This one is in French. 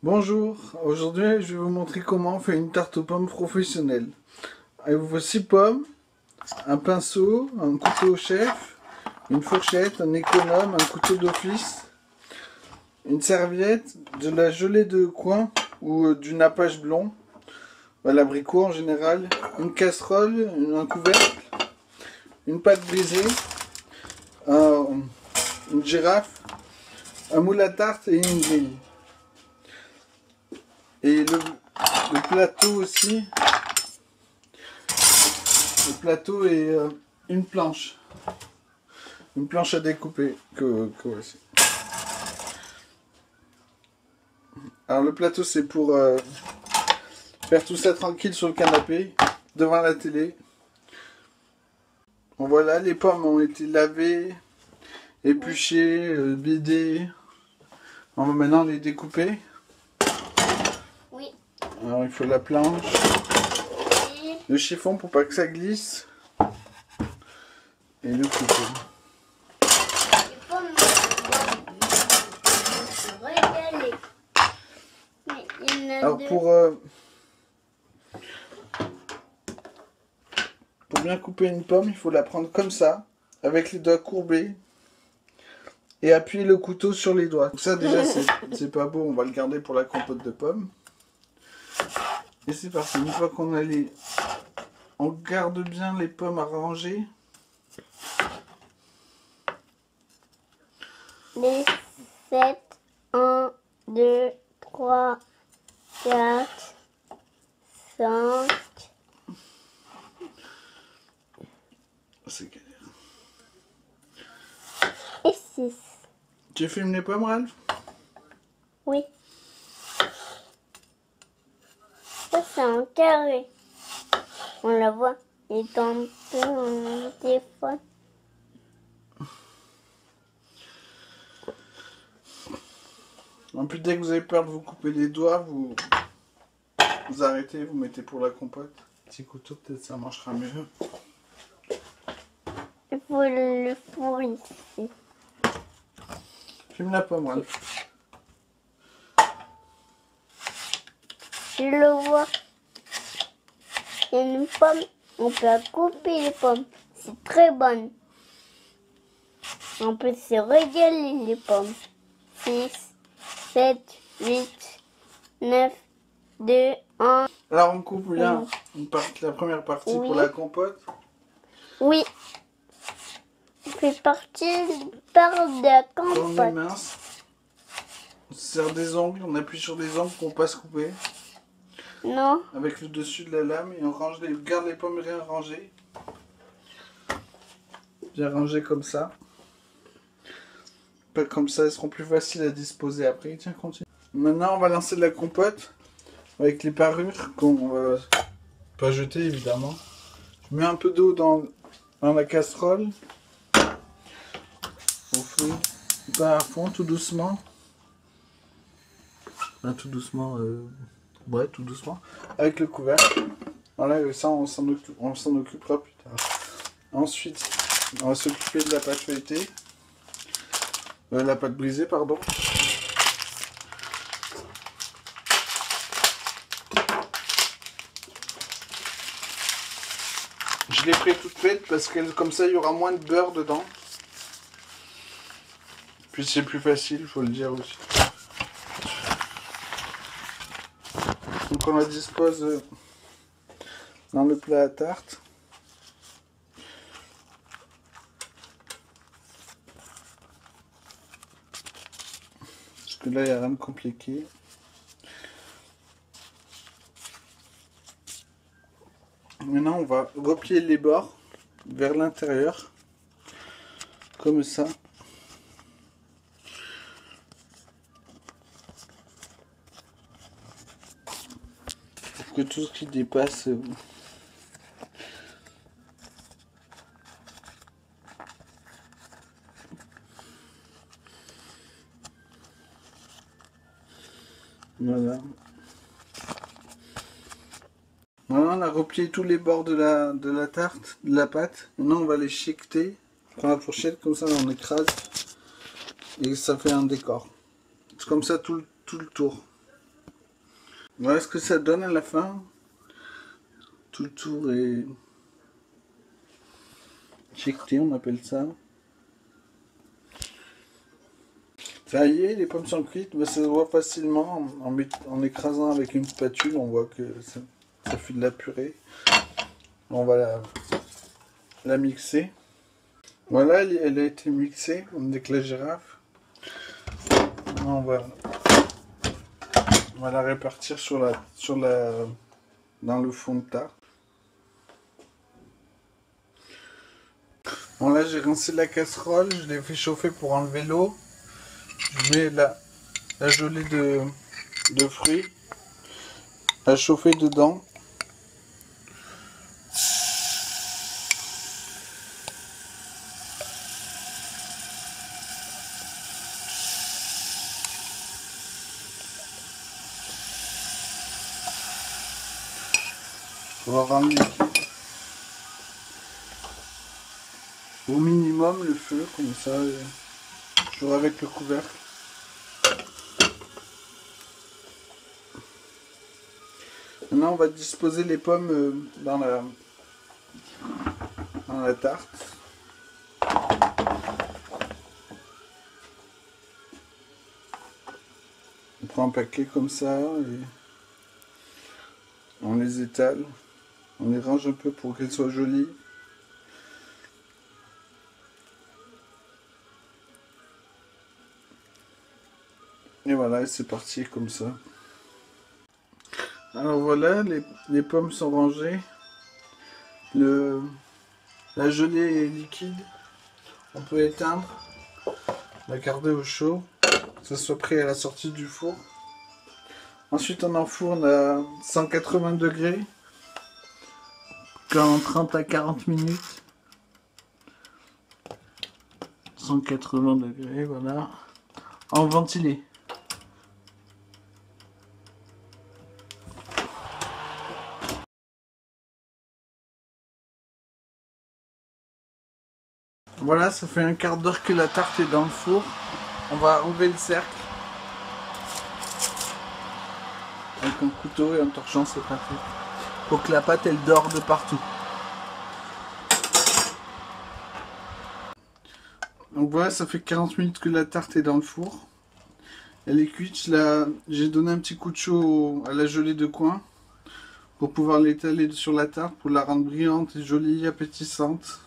Bonjour, aujourd'hui je vais vous montrer comment on fait une tarte aux pommes professionnelle. Il vous faut 6 pommes, un pinceau, un couteau chef, une fourchette, un économe, un couteau d'office, une serviette, de la gelée de coin ou du nappage blond, l'abricot en général, une casserole, un couvercle, une pâte brisée, une girafe, un moule à tarte et une grille. Et le plateau aussi. Le plateau est une planche. Une planche à découper. Voici. Alors le plateau c'est pour faire tout ça tranquille sur le canapé, devant la télé. Bon, voilà, les pommes ont été lavées, épluchées, bidées. On va maintenant les découper. Oui. Alors il faut la planche. Le chiffon pour pas que ça glisse. Et le couteau. Les pommes, se régaler. Mais il y en a Alors deux. Pour bien couper une pomme, il faut la prendre comme ça, avec les doigts courbés. Et appuyer le couteau sur les doigts. Donc ça déjà c'est pas beau, on va le garder pour la compote de pommes. Et c'est parti, une fois qu'on a les... On garde bien les pommes à ranger. Les 7, 1, 2, 3, 4, 5. C'est galère. Et 6. Tu filmes les pommes, Ralph? Oui. Ça, c'est un carré. On la voit. Il est un peu en téléphone. En plus, dès que vous avez peur de vous couper les doigts, vous arrêtez, vous mettez pour la compote. Petit couteau, peut-être ça marchera mieux. Il faut le four ici. Filme la pomme, Ralph. Je le vois. Il y a une pomme. On peut couper les pommes. C'est très bon. On peut se régaler les pommes. 6, 7, 8, 9, 2, 1. Alors on coupe bien la première partie Oui. pour la compote. Oui. On fait partie par de la Quand on est compote. mince, on se sert des ongles, on appuie sur des ongles pour ne pas se couper. Non. Avec le dessus de la lame et on garde les pommes bien rangées. Bien rangées comme ça. Pas comme ça, elles seront plus faciles à disposer après. Tiens, continue. Maintenant, on va lancer de la compote avec les parures qu'on va pas jeter évidemment. Je mets un peu d'eau dans la casserole. Au feu. Pas à fond, tout doucement. Là, tout doucement. Ouais, tout doucement. Avec le couvercle. Voilà, ça, on s'en occupera plus tard. Ensuite, on va s'occuper de la pâte feuilletée. La pâte brisée, pardon. Je l'ai pris toute faite parce que comme ça, il y aura moins de beurre dedans. Puis c'est plus facile, il faut le dire aussi. Donc on la dispose dans le plat à tarte. Parce que là, il n'y a rien de compliqué. Maintenant, on va replier les bords vers l'intérieur. Comme ça. Pour que tout ce qui dépasse... Voilà. Voilà, on a replié tous les bords de la tarte, de la pâte. Maintenant, on va les chiqueter. On prend la fourchette, comme ça, on écrase. Et ça fait un décor. C'est comme ça tout le tour. Voilà ce que ça donne à la fin. Tout le tour est étiqueté, on appelle ça. Ça y est, les pommes sont cuites, ça se voit facilement en écrasant avec une spatule, on voit que ça fait de la purée. On va la mixer. Voilà, elle a été mixée, avec la girafe. On va la répartir dans le fond de tarte. Bon là j'ai rincé la casserole, je l'ai fait chauffer pour enlever l'eau. Je mets la gelée de fruits à chauffer dedans. On va rendre liquide. Au minimum le feu, comme ça, toujours avec le couvercle. Maintenant on va disposer les pommes dans la tarte. On prend un paquet comme ça et on les étale. On les range un peu pour qu'elles soient jolies. Et voilà, c'est parti comme ça. Alors voilà, les pommes sont rangées. La gelée est liquide. On peut éteindre, la garder au chaud, que ce soit prêt à la sortie du four. Ensuite, on enfourne à 180 degrés, en 30 à 40 minutes. 180 degrés, voilà. En ventilé. Voilà, ça fait un quart d'heure que la tarte est dans le four. On va enlever le cercle. Avec un couteau et un torchon, c'est parfait. Pour que la pâte, elle dore de partout. Donc voilà, ça fait 40 minutes que la tarte est dans le four. Elle est cuite. J'ai donné un petit coup de chaud à la gelée de coin pour pouvoir l'étaler sur la tarte, pour la rendre brillante et jolie, appétissante.